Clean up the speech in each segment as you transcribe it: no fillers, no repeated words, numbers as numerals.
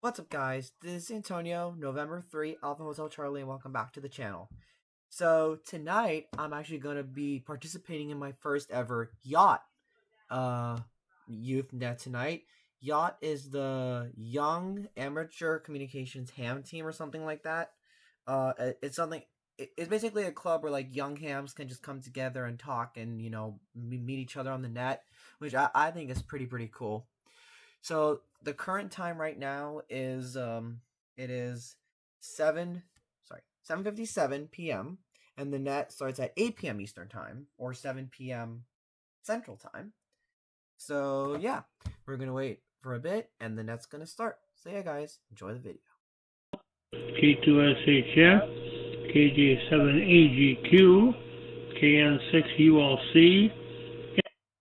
What's up, guys? This is Antonio, November 3, Alpha Hotel Charlie, and welcome back to the channel. So, tonight, I'm actually going to be participating in my first ever YACHT Youth Net tonight. YACHT is the Young Amateur Communications Ham Team or something like that. It's something. It's basically a club where like young hams can just come together and talk and meet each other on the net, which I think is pretty cool. So the current time right now is it is 7:57 p.m. and the net starts at 8 p.m. Eastern time or 7 p.m. Central time. So yeah, we're gonna wait for a bit and the net's gonna start. So yeah, guys, enjoy the video. K2SHF, KJ7AGQ, KN6ULC,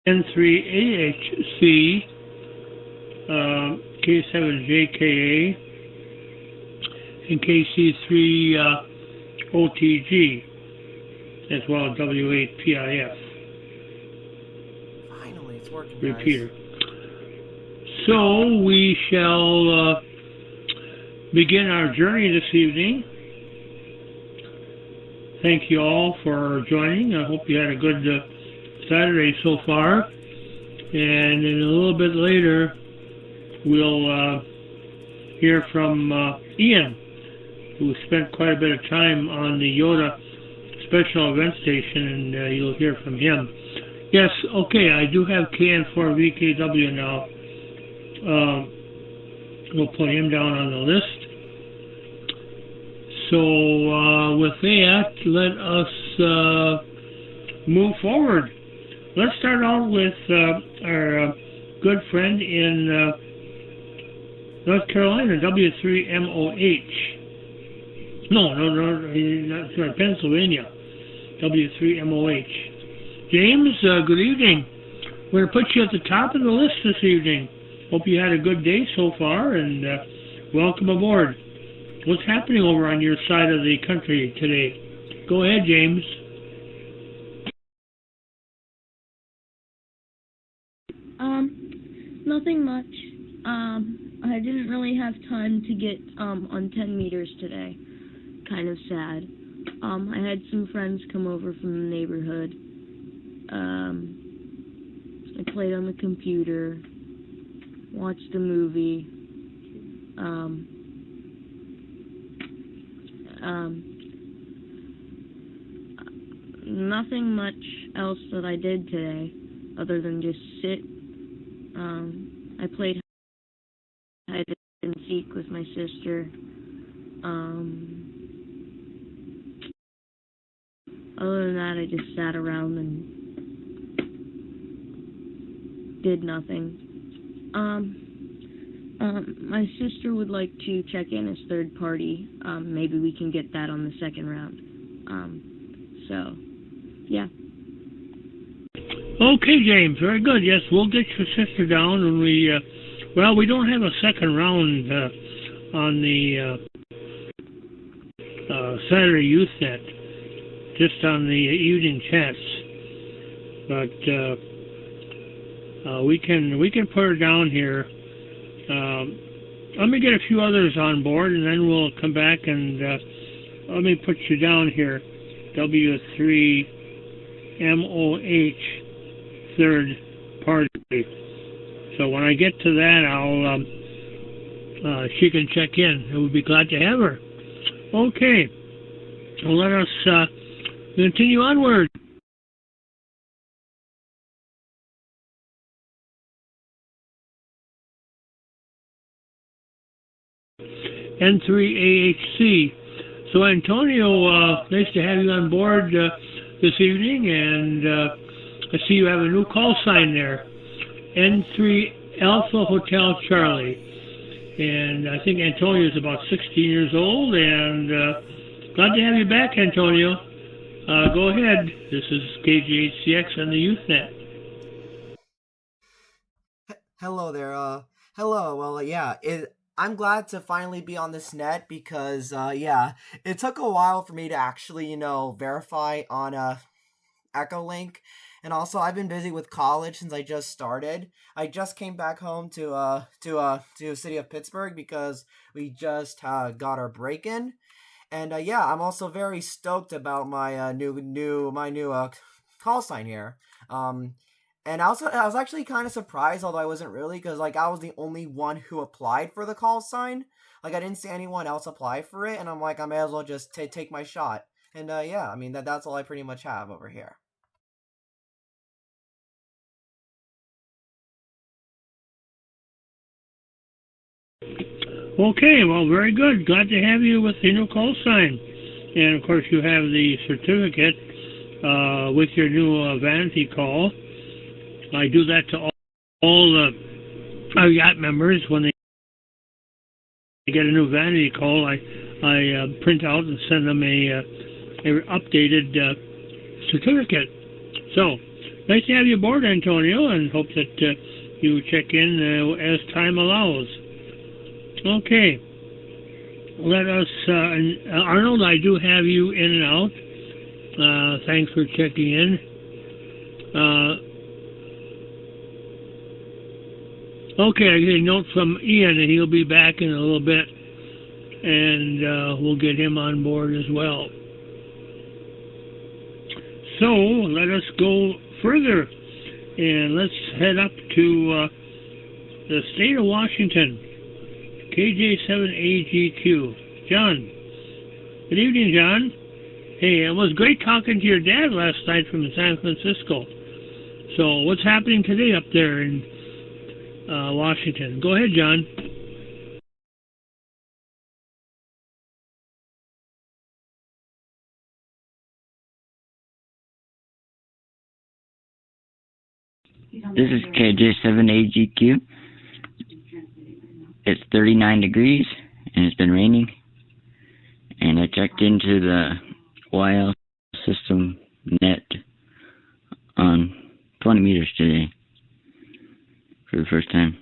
N3AHC, K7JKA, and KC3OTG, as well as W8PIF. Finally, it's working, guys. Repeater. So we shall begin our journey this evening. Thank you all for joining. I hope you had a good Saturday so far. And in a little bit later, we'll hear from Ian, who spent quite a bit of time on the Yoda special event station, and you'll hear from him. Yes, okay, I do have KN4VKW now. We'll put him down on the list. So with that, let us move forward. Let's start out with our good friend in North Carolina, W3MOH. No, sorry, Pennsylvania, W3MOH. James, good evening. We're going to put you at the top of the list this evening. Hope you had a good day so far, and welcome aboard. What's happening over on your side of the country today? Go ahead, James. Nothing much. I didn't really have time to get on 10 meters today. Kind of sad. I had some friends come over from the neighborhood. I played on the computer, watched a movie. Nothing much else that I did today, other than just sit. I played hide and seek with my sister. Other than that, I just sat around and did nothing. My sister would like to check in as third party. Maybe we can get that on the second round. So, yeah. Okay, James, very good. Yes, we'll get your sister down when we, we don't have a second round on the Saturday Youth Net, just on the evening chats. But we can put her down here. Let me get a few others on board, and then we'll come back and let me put you down here. W3MOH. Third party. So when I get to that, she can check in. We'll be glad to have her. Okay. So let us continue onward. N3AHC. So Antonio, nice to have you on board this evening, and I see you have a new call sign there, N3 Alpha Hotel Charlie. And I think Antonio is about 16 years old, and glad to have you back, Antonio. Go ahead. This is KGHCX on the YouthNet. Hello there. Hello. Well, yeah, I'm glad to finally be on this net because, it took a while for me to actually, verify on Echo Link. And also, I've been busy with college since I just started. I just came back home to the city of Pittsburgh because we just got our break in. And yeah, I'm also very stoked about my new call sign here. Um, and I was actually kind of surprised, although I wasn't really, because like I was the only one who applied for the call sign. Like I didn't see anyone else apply for it, and I'm like, I may as well just take my shot. And yeah, I mean that's all I pretty much have over here. Okay, well, very good. Glad to have you with the new call sign. And of course, you have the certificate with your new vanity call. I do that to all our yacht members when they get a new vanity call. I print out and send them a updated certificate. So, nice to have you aboard, Antonio, and hope that you check in as time allows. Okay. Let us, Arnold, I do have you in and out. Thanks for checking in. Okay, I get a note from Ian that he'll be back in a little bit, and we'll get him on board as well. So, let us go further, and let's head up to the state of Washington. KJ7AGQ. John. Good evening, John. Hey, it was great talking to your dad last night from San Francisco. So, what's happening today up there in Washington? Go ahead, John. This is KJ7AGQ. It's 39 degrees, and it's been raining. And I checked into the YL system net on 20 meters today for the first time.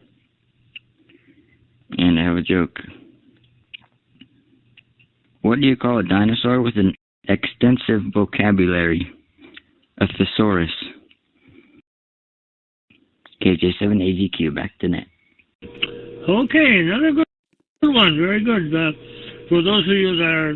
And I have a joke. What do you call a dinosaur with an extensive vocabulary? A thesaurus. KJ7AGQ, back to net. Okay, another good one. Very good. For those of you that are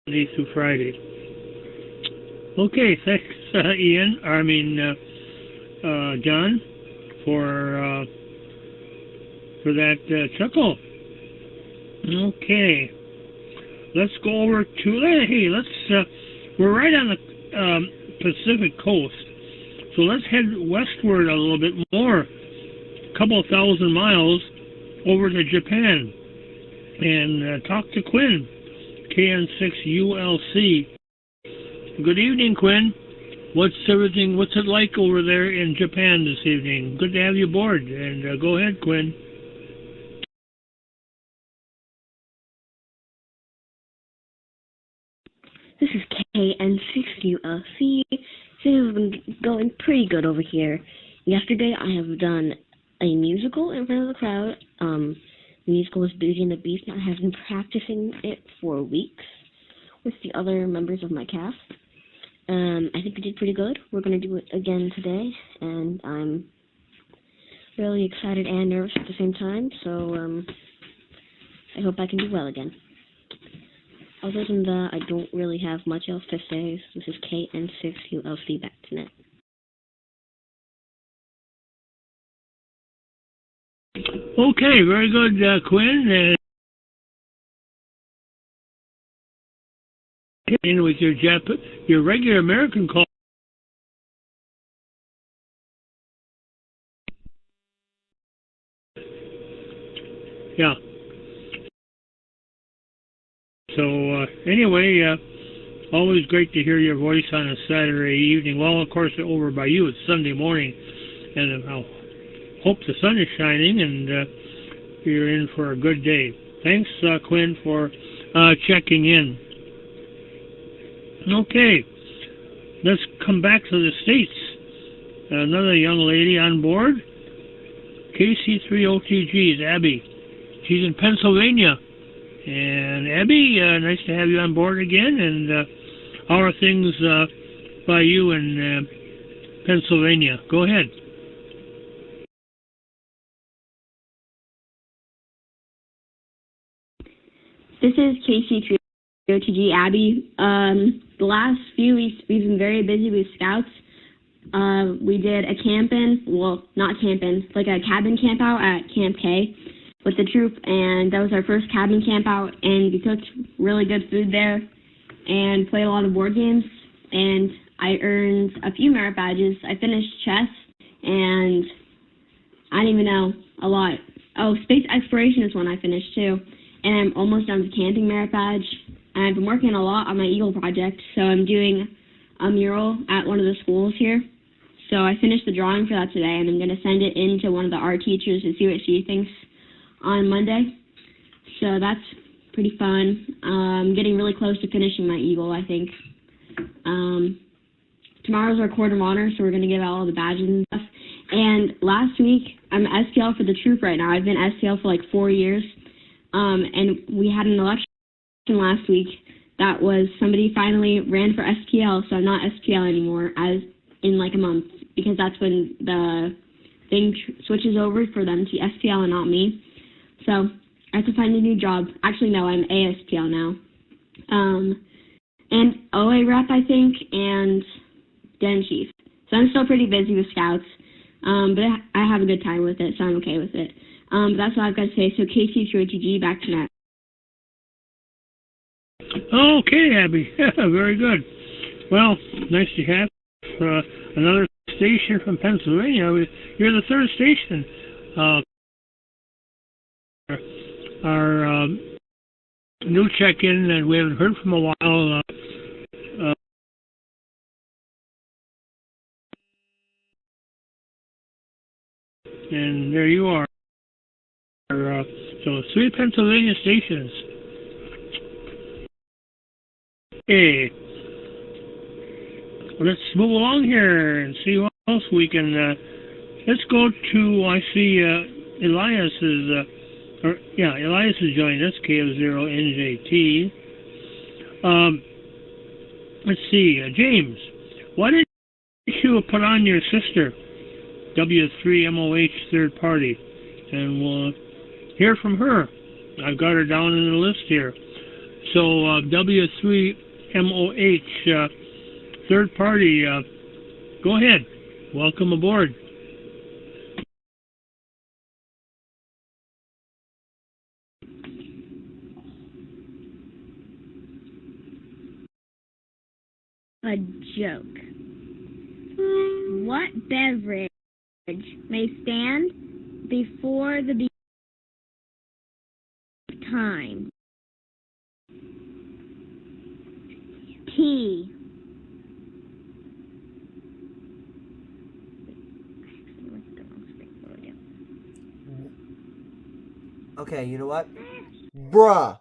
Monday through Friday. Okay, thanks, Ian. John, for that chuckle. Okay, let's go over to we're right on the Pacific coast, so let's head westward a little bit more, a couple of thousand miles over to Japan, and talk to Quinn, KN6ULC. Good evening, Quinn. What's it like over there in Japan this evening? Good to have you aboard, and go ahead, Quinn. This is KN6ULC. Things have been going pretty good over here. Yesterday I have done a musical in front of the crowd. The musical was Beauty and the Beast, and I have been practicing it for weeks with the other members of my cast. I think we did pretty good. We're going to do it again today, and I'm really excited and nervous at the same time, so I hope I can do well again. Other than that, I don't really have much else to say. This is KN6ULC, back to net. Okay, very good, Quinn. In with your regular American call. Yeah. So anyway, always great to hear your voice on a Saturday evening. Well, of course, over by you it's Sunday morning, and I hope the sun is shining and you're in for a good day. Thanks, Quinn, for checking in. Okay, let's come back to the States. Another young lady on board, KC3OTG, is Abby. She's in Pennsylvania. And Abby, nice to have you on board again. And how are things by you in Pennsylvania? Go ahead. This is KC3OTG Abby. The last few weeks we've been very busy with scouts. We did a like a cabin camp out at Camp K with the troop, and that was our first cabin camp out, and we cooked really good food there and played a lot of board games, and I earned a few merit badges. I finished chess, and I don't even know, a lot. Oh, space exploration is one I finished too, and I'm almost done with camping merit badge. And I've been working a lot on my Eagle project, so I'm doing a mural at one of the schools here. So I finished the drawing for that today, and I'm going to send it in to one of the art teachers to see what she thinks on Monday. So that's pretty fun. I'm getting really close to finishing my Eagle, I think. Tomorrow's our Court of Honor, so we're going to give out all the badges and stuff. And last week, I'm STL for the troop right now. I've been STL for like 4 years. And we had an election last week that was somebody finally ran for STL, so I'm not STL anymore as in like a month, because that's when the thing switches over for them to STL and not me. So I have to find a new job. Actually, no, I'm ASTL now. And OA rep, I think, and Den chief. So I'm still pretty busy with scouts, but I have a good time with it, so I'm okay with it. That's all I've got to say. So KC3OTG, back to net. Okay, Abby. Very good. Well, nice to have another station from Pennsylvania. You're the third station. Our new check-in, and we haven't heard from a while. And there you are. So 3 Pennsylvania stations. Hey, let's move along here and see what else we can. Let's go to. I see Elias is. Elias is joining us. KF0NJT. Let's see, James. Why did you put on your sister? W3MOH third party, and we'll hear from her. I've got her down in the list here. So W3MOH third party, go ahead. Welcome aboard. A joke. What beverage may stand before the beginning of time? Tea. Okay, you know what? Bruh.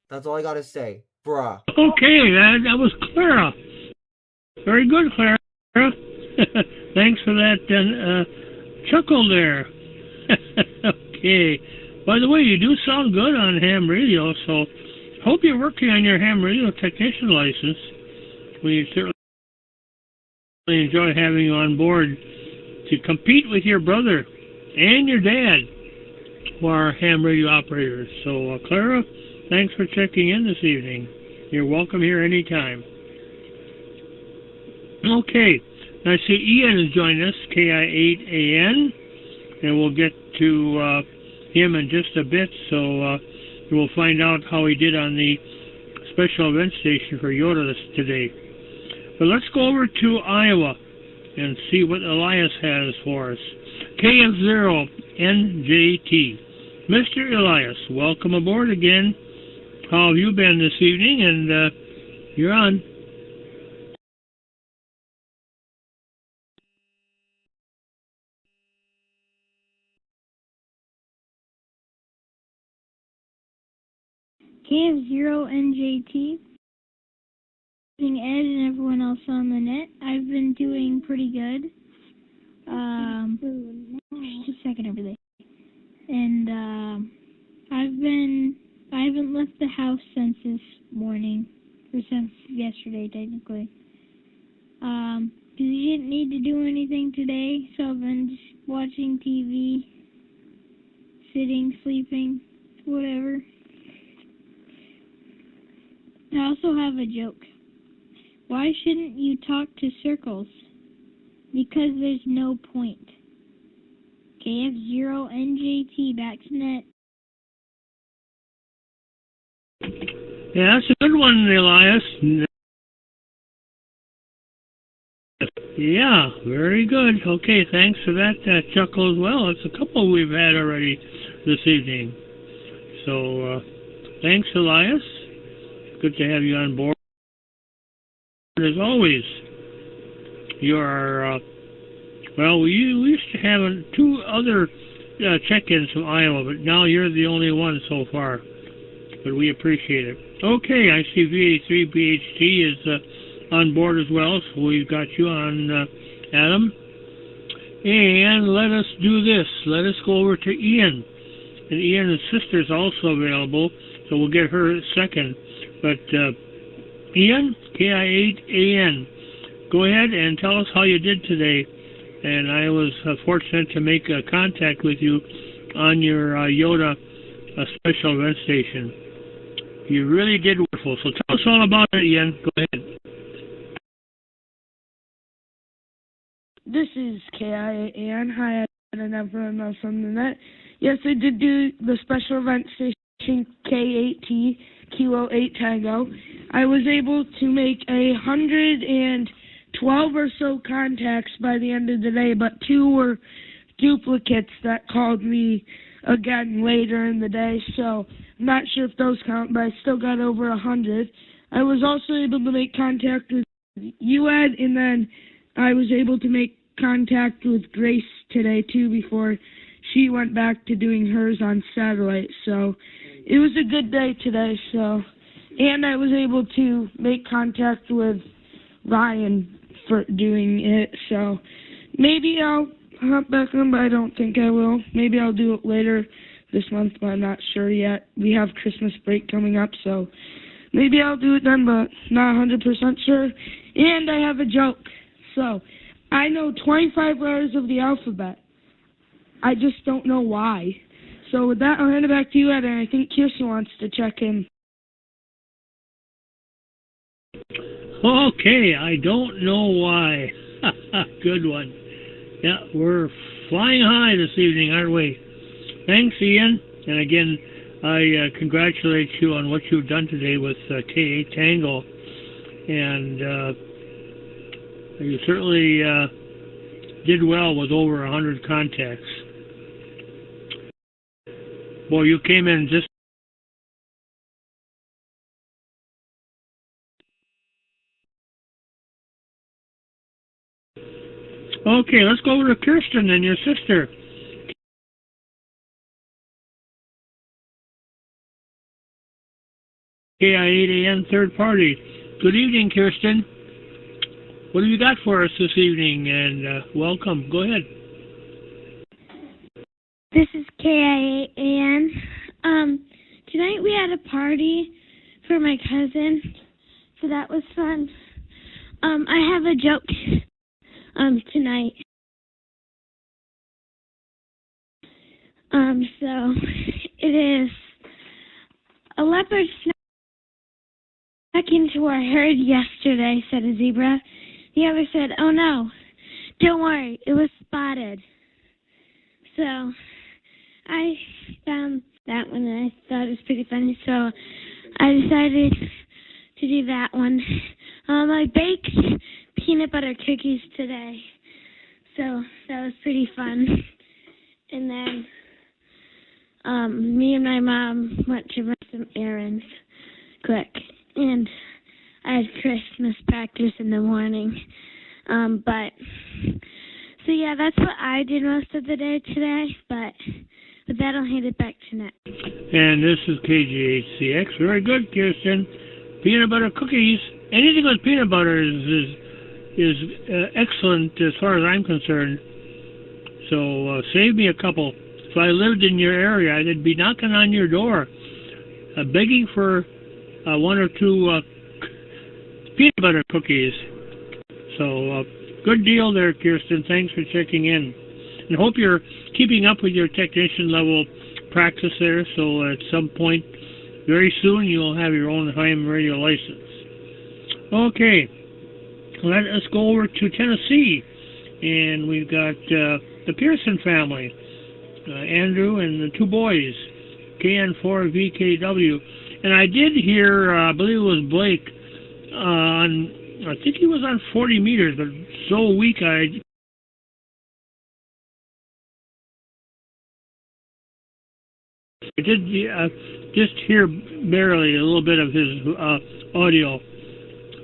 That's all I gotta say. Bruh. Okay, that was Clara. Very good, Clara. Thanks for that chuckle there. Okay. By the way, you do sound good on ham radio, so hope you're working on your ham radio technician license. We certainly enjoy having you on board to compete with your brother and your dad, who are ham radio operators. So, Clara, thanks for checking in this evening. You're welcome here anytime. Okay, I see Ian has joined us, KI8AN, and we'll get to him in just a bit, so we'll find out how he did on the special event station for Yoda today. But let's go over to Iowa and see what Elias has for us. KF0NJT. Mr. Elias, welcome aboard again. How have you been this evening? And you're on. KF0NJT. Ed and everyone else on the net. I've been doing pretty good. Just a second over there. And I haven't left the house since this morning, or since yesterday technically. You didn't need to do anything today, so I've been just watching TV, sitting, sleeping, whatever. I also have a joke. Why shouldn't you talk to circles? Because there's no point. KF0NJT, back to net. Yeah, that's a good one, Elias. Yeah, very good. Okay, thanks for that chuckle as well. It's a couple we've had already this evening. So, thanks, Elias. Good to have you on board. As always, you are, well, we used to have two other check-ins from Iowa, but now you're the only one so far. But we appreciate it. Okay, I see V83BHT is on board as well, so we've got you on, Adam. And let us do this. Let us go over to Ian. And Ian's sister is also available, so we'll get her second. But Ian, KI8AN, go ahead and tell us how you did today. And I was fortunate to make contact with you on your Yoda special event station. You really did wonderful. So tell us all about it, Ian. Go ahead. This is KI8AN. Hi, and everyone else on the net. Yes, I did do the special event station K8T, Kilo 8 Tango. I was able to make 112 or so contacts by the end of the day, but 2 were duplicates that called me again later in the day, so I'm not sure if those count, but I still got over 100. I was also able to make contact with you, Ed, and then I was able to make contact with Grace today, too, before she went back to doing hers on satellite, so it was a good day today, so, and I was able to make contact with Ryan for doing it, so maybe I'll hop back on, but I don't think I will. Maybe I'll do it later this month, but I'm not sure yet. We have Christmas break coming up, so maybe I'll do it then, but not 100% sure. And I have a joke. So, I know 25 letters of the alphabet. I just don't know why. So with that, I'll hand it back to you, Ed, and I think Kirsten wants to check in. Okay, I don't know why. Good one. Yeah, we're flying high this evening, aren't we? Thanks, Ian. And again, I congratulate you on what you've done today with K8 Tango. And you certainly did well with over 100 contacts. Boy, you came in just... Okay, let's go over to Kirsten and your sister. KI8AN third party. Good evening, Kirsten. What have you got for us this evening? And welcome. Go ahead. This is KI8AN. Tonight we had a party for my cousin, so that was fun. I have a joke tonight. So it is a leopard snuck into our herd yesterday, said a zebra. The other said, "Oh no, don't worry, it was spotted." So I found that one and I thought it was pretty funny, so I decided to do that one. I baked peanut butter cookies today, so that was pretty fun. And then me and my mom went to run some errands quick, and I had Christmas practice in the morning. So yeah, that's what I did most of the day today, but with that I'll hand it back to Nat. And this is KGHCX. Very good, Kirsten. Peanut butter cookies. anything with peanut butter is excellent as far as I'm concerned. So save me a couple. If I lived in your area, I'd be knocking on your door, begging for one or two peanut butter cookies. So good deal there, Kirsten. Thanks for checking in. And hope you're keeping up with your technician level practice there, so at some point very soon you'll have your own ham radio license. Okay, let us go over to Tennessee, and we've got the Pearson family, Andrew and the two boys, KN4VKW. And I did hear, I believe it was Blake, I think he was on 40 meters, but so weak I did just hear barely a little bit of his audio.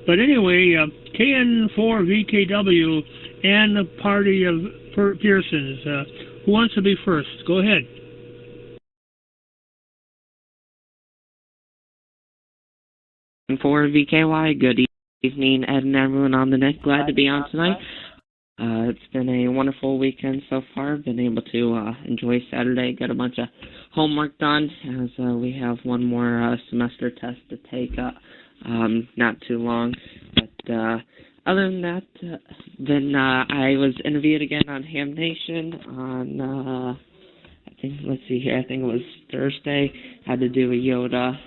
But anyway, KN4VKW and the party of Pearsons. Who wants to be first? Go ahead. For VKY, good evening, Ed and everyone on the net. Glad to be on tonight. It's been a wonderful weekend so far. Been able to enjoy Saturday, get a bunch of homework done, as we have one more semester test to take not too long. But other than that, then I was interviewed again on Ham Nation on, I think it was Thursday. Had to do a Yoda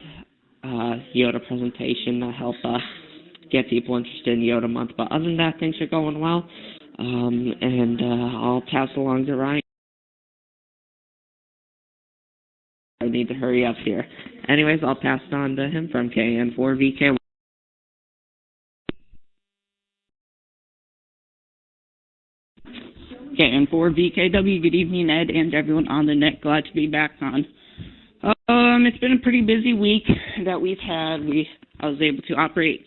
presentation to help get people interested in Yoda Month. But other than that, things are going well. And I'll pass along to Ryan. I need to hurry up here. Anyways, I'll pass it on to him from KN4VK. KN4VKW, good evening, Ed, and everyone on the net. Glad to be back on. It's been a pretty busy week that we've had. I was able to operate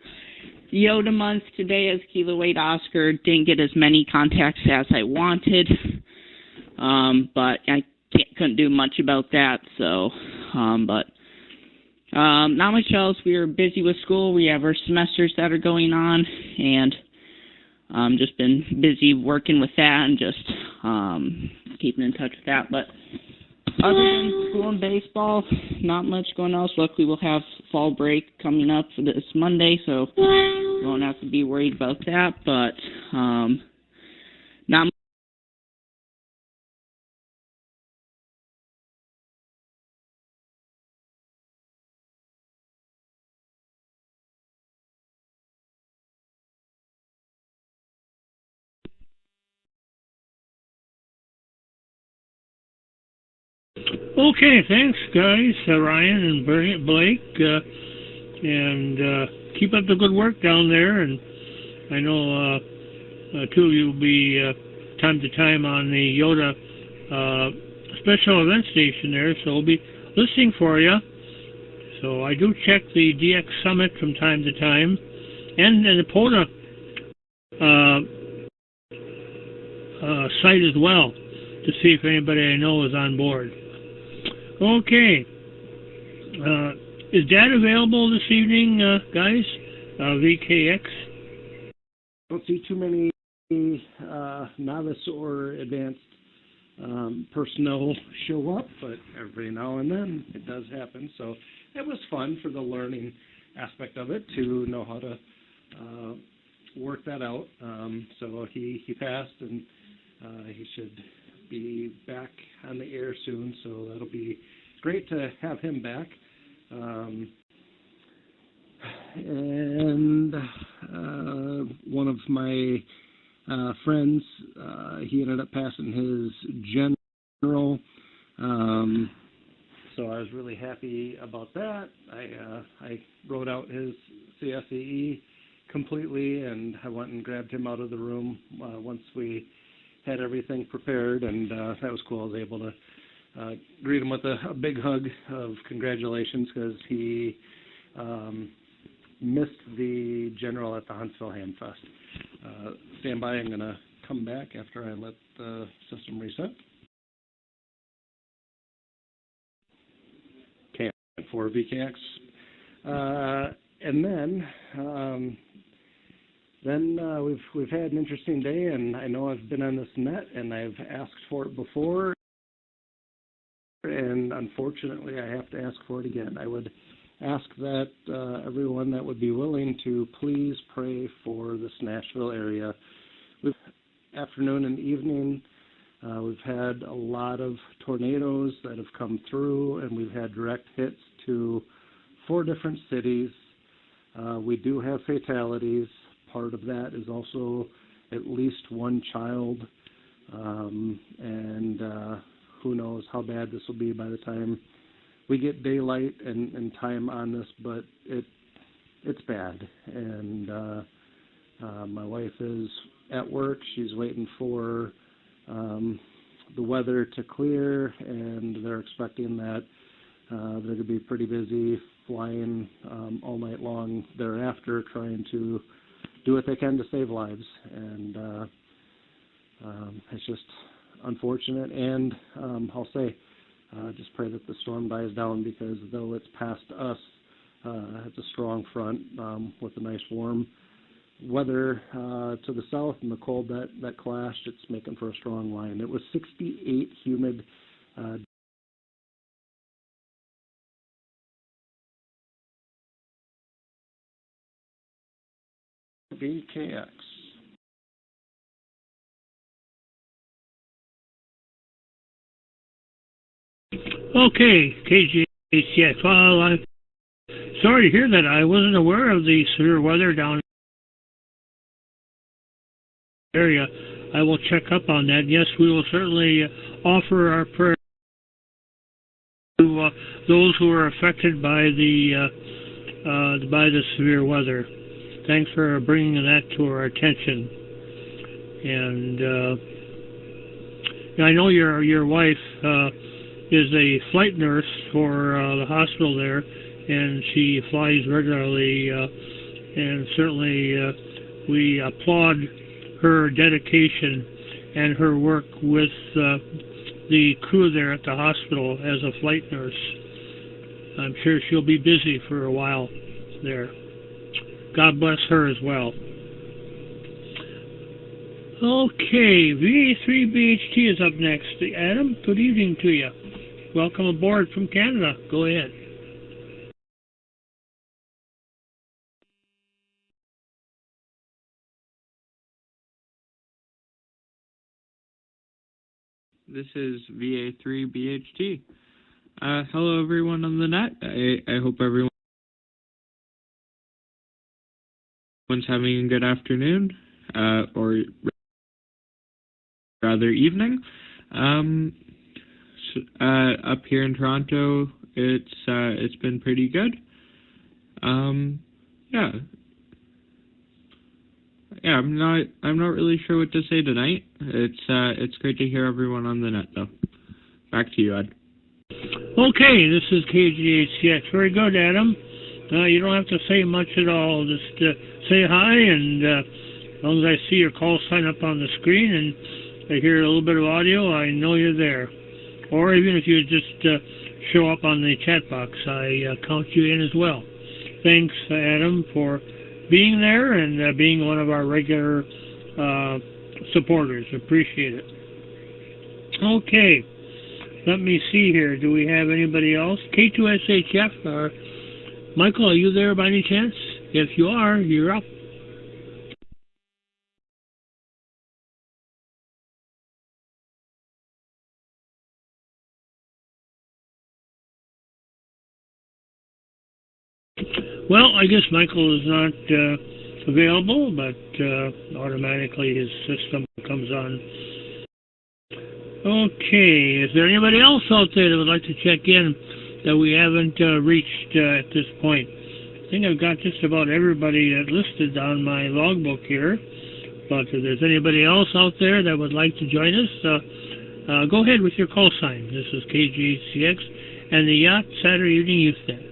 Yoda Month today as Kilo 8 Oscar. Didn't get as many contacts as I wanted, but I couldn't do much about that. So, not much else. We are busy with school. We have our semesters that are going on, and just been busy working with that and just keeping in touch with that. But other than school and baseball, not much going on. Luckily, we'll have fall break coming up for this Monday, so we won't have to be worried about that. But not Okay, thanks, guys, Ryan and Blake, and keep up the good work down there. And I know two of you will be time to time on the Yoda special event station there, so we'll be listening for you. So I do check the DX Summit from time to time, and the POTA site as well, to see if anybody I know is on board. Okay. Is Dad available this evening, guys? VKX? Don't see too many novice or advanced personnel show up, but every now and then it does happen. So it was fun for the learning aspect of it to know how to work that out. So he passed, and he should be back on the air soon, so that'll be great to have him back. And one of my friends, he ended up passing his general, so I was really happy about that. I wrote out his CSEE completely, and I went and grabbed him out of the room once we had everything prepared, and that was cool. I was able to greet him with a big hug of congratulations, because he missed the general at the Huntsville Ham Fest. Stand by, I'm going to come back after I let the system reset. Okay, for VKX. And then we've had an interesting day, and I know I've been on this net, and I've asked for it before, and unfortunately I have to ask for it again. I would ask that everyone that would be willing to please pray for this Nashville area. We've afternoon and evening, we've had a lot of tornadoes that have come through, and we've had direct hits to 4 different cities. We do have fatalities. Part of that is also at least 1 child, and who knows how bad this will be by the time we get daylight and time on this, but it's bad. And my wife is at work. She's waiting for the weather to clear, and they're expecting that they're going to be pretty busy flying all night long thereafter, trying to do what they can to save lives. And it's just unfortunate, and I'll say just pray that the storm dies down, because though it's past us, it's a strong front with a nice warm weather to the south, and the cold that clashed, it's making for a strong line. It was 68 humid. BKX. Okay, KGHS. Well, I'm sorry to hear that. I wasn't aware of the severe weather down in the area. I will check up on that. Yes, we will certainly offer our prayer to those who are affected by the severe weather. Thanks for bringing that to our attention. And I know your wife is a flight nurse for the hospital there, and she flies regularly, and certainly we applaud her dedication and her work with the crew there at the hospital as a flight nurse. I'm sure she'll be busy for a while there. God bless her as well. Okay, VA3BHT is up next. Adam, good evening to you. Welcome aboard from Canada. Go ahead. This is VA3BHT. Hello, everyone on the net. I hope everyone's having a good afternoon, or rather evening. Up here in Toronto, it's been pretty good. Yeah. Yeah, I'm not really sure what to say tonight. It's great to hear everyone on the net, though. Back to you, Ed. Okay, this is KGHCX. Very good, Adam. You don't have to say much at all. Just say hi, and as long as I see your call sign up on the screen and I hear a little bit of audio, I know you're there. Or even if you just show up on the chat box, I count you in as well. Thanks, Adam, for being there and being one of our regular supporters. Appreciate it. Okay, let me see here. Do we have anybody else? K2SHF, Michael, are you there by any chance? If you are, you're up. Well, I guess Michael is not available, but automatically his system comes on. Okay, is there anybody else out there that would like to check in that we haven't reached at this point? I think I've got just about everybody listed on my logbook here, but if there's anybody else out there that would like to join us, go ahead with your call sign. This is KGCX and the Yacht Saturday Evening Youth Day.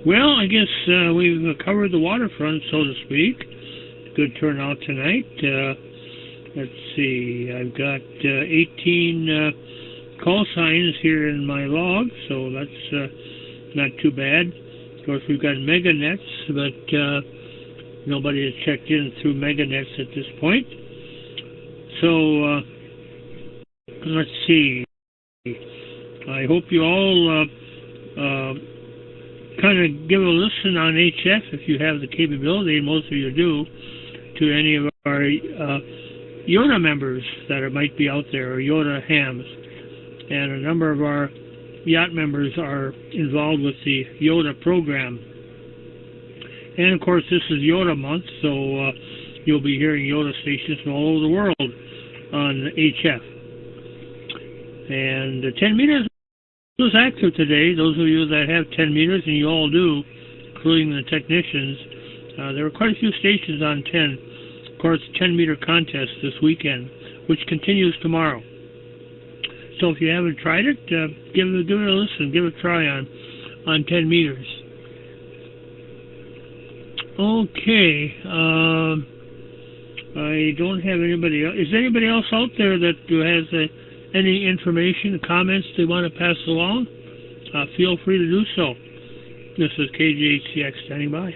Well, I guess we've covered the waterfront, so to speak. Good turnout tonight. Let's see, I've got 18 call signs here in my log, so that's not too bad. Of course, we've got meganets, but nobody has checked in through meganets at this point. So let's see. I hope you all kind of give a listen on HF if you have the capability, and most of you do, to any of our YOTA members that might be out there, or YOTA hams. And a number of our yacht members are involved with the YOTA program. And of course, this is YOTA month, so you'll be hearing YOTA stations from all over the world on HF. And 10 meters was active today. Those of you that have 10 meters, and you all do, including the technicians, there were quite a few stations on 10. Of course, 10-meter contest this weekend, which continues tomorrow. So if you haven't tried it, give it a listen, give it a try on 10 meters. Okay, I don't have anybody else. Is there anybody else out there that has any information, comments they want to pass along? Feel free to do so. This is KGHCX standing by.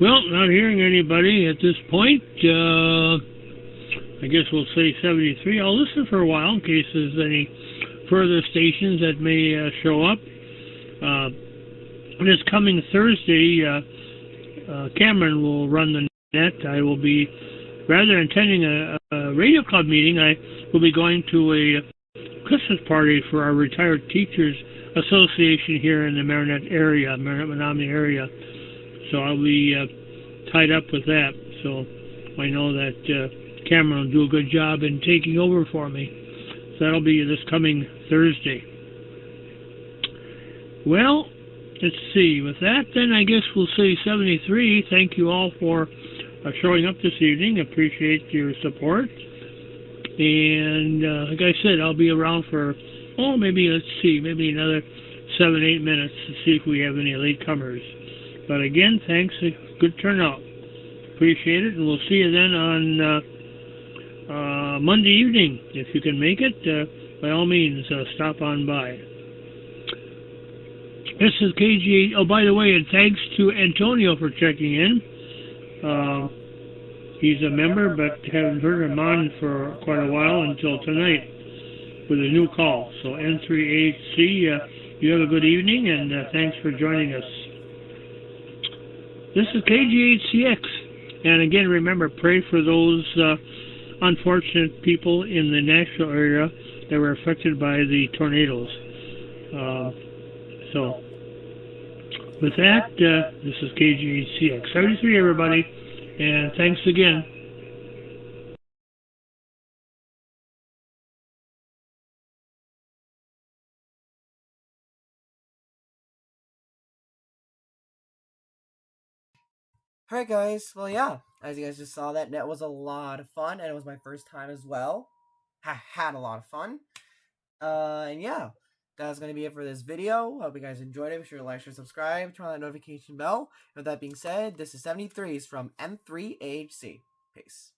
Well, not hearing anybody at this point. I guess we'll say 73. I'll listen for a while in case there's any further stations that may show up. This coming Thursday, Cameron will run the net. I will be, rather than attending a radio club meeting, I will be going to a Christmas party for our Retired Teachers Association here in the Marinette area, Marinette-Menominee area. So I'll be tied up with that. So I know that Cameron will do a good job in taking over for me. So that'll be this coming Thursday. Well, let's see. With that, then I guess we'll say 73. Thank you all for showing up this evening. Appreciate your support. And like I said, I'll be around for, maybe another 7-8 minutes to see if we have any latecomers. But again, thanks. Good turnout. Appreciate it. And we'll see you then on Monday evening. If you can make it, by all means, stop on by. This is KGA. Oh, by the way, and thanks to Antonio for checking in. He's a member, but haven't heard him on for quite a while until tonight with a new call. So N3HC, you have a good evening, and thanks for joining us. This is KGHCX. And again, remember, pray for those unfortunate people in the Nashville area that were affected by the tornadoes. So, with that, this is KGHCX 73, everybody, and thanks again. Alright guys, well yeah, as you guys just saw, that net was a lot of fun, and it was my first time as well. Had a lot of fun. And yeah, that's going to be it for this video. Hope you guys enjoyed it. Be sure to like, share, subscribe, turn on that notification bell. And with that being said, this is 73s from M3AHC. Peace.